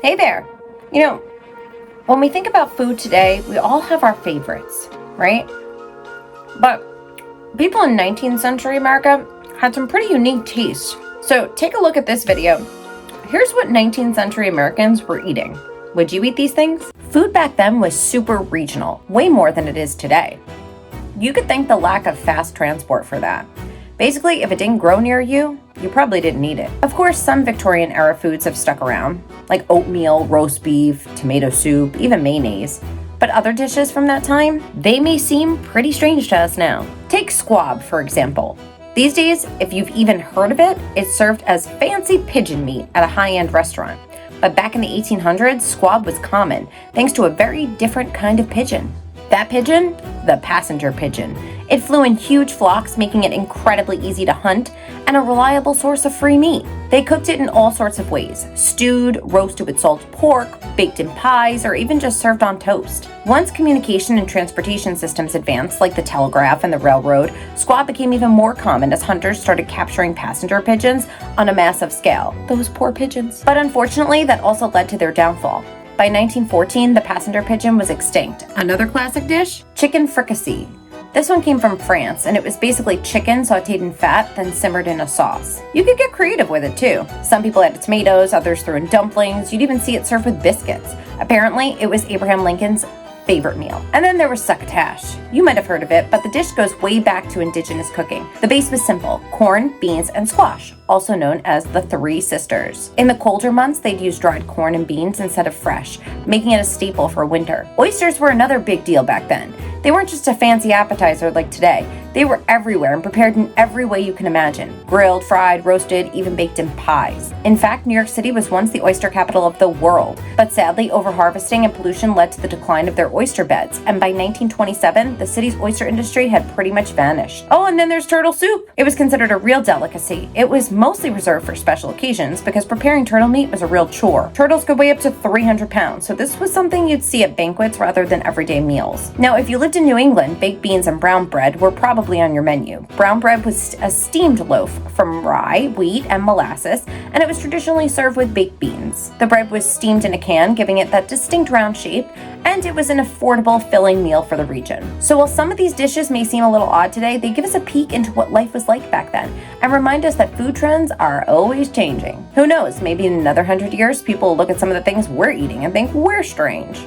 Hey there. You know, when we think about food today, we all have our favorites, right? But people in 19th century America had some pretty unique tastes. So take a look at this video. Here's what 19th century Americans were eating. Would you eat these things? Food back then was super regional, way more than it is today. You could thank the lack of fast transport for that. Basically, if it didn't grow near you, you probably didn't eat it. Of course, some Victorian era foods have stuck around, like oatmeal, roast beef, tomato soup, even mayonnaise. But other dishes from that time, they may seem pretty strange to us now. Take squab, for example. These days, if you've even heard of it, it's served as fancy pigeon meat at a high-end restaurant. But back in the 1800s, squab was common, thanks to a very different kind of pigeon. That pigeon? The passenger pigeon. It flew in huge flocks, making it incredibly easy to hunt and a reliable source of free meat. They cooked it in all sorts of ways: stewed, roasted with salted pork, baked in pies, or even just served on toast. Once communication and transportation systems advanced, like the telegraph and the railroad, squab became even more common as hunters started capturing passenger pigeons on a massive scale. Those poor pigeons. But unfortunately, that also led to their downfall. By 1914, the passenger pigeon was extinct. Another classic dish? Chicken fricassee. This one came from France, and it was basically chicken sautéed in fat, then simmered in a sauce. You could get creative with it too. Some people added tomatoes, others threw in dumplings. You'd even see it served with biscuits. Apparently, it was Abraham Lincoln's favorite meal. And then there was succotash. You might have heard of it, but the dish goes way back to indigenous cooking. The base was simple: corn, beans, and squash, also known as the Three Sisters. In the colder months, they'd use dried corn and beans instead of fresh, making it a staple for winter. Oysters were another big deal back then. They weren't just a fancy appetizer like today. They were everywhere and prepared in every way you can imagine: grilled, fried, roasted, even baked in pies. In fact, New York City was once the oyster capital of the world, but sadly, overharvesting and pollution led to the decline of their oyster beds, and by 1927, the city's oyster industry had pretty much vanished. Oh, and then there's turtle soup. It was considered a real delicacy. It was mostly reserved for special occasions because preparing turtle meat was a real chore. Turtles could weigh up to 300 pounds, so this was something you'd see at banquets rather than everyday meals. Now, if you lived in New England, baked beans and brown bread were probably on your menu. Brown bread was a steamed loaf from rye, wheat, and molasses, and it was traditionally served with baked beans. The bread was steamed in a can, giving it that distinct round shape, and it was an affordable, filling meal for the region. So while some of these dishes may seem a little odd today, they give us a peek into what life was like back then and remind us that food trends are always changing. Who knows, maybe in another 100 years, people will look at some of the things we're eating and think we're strange.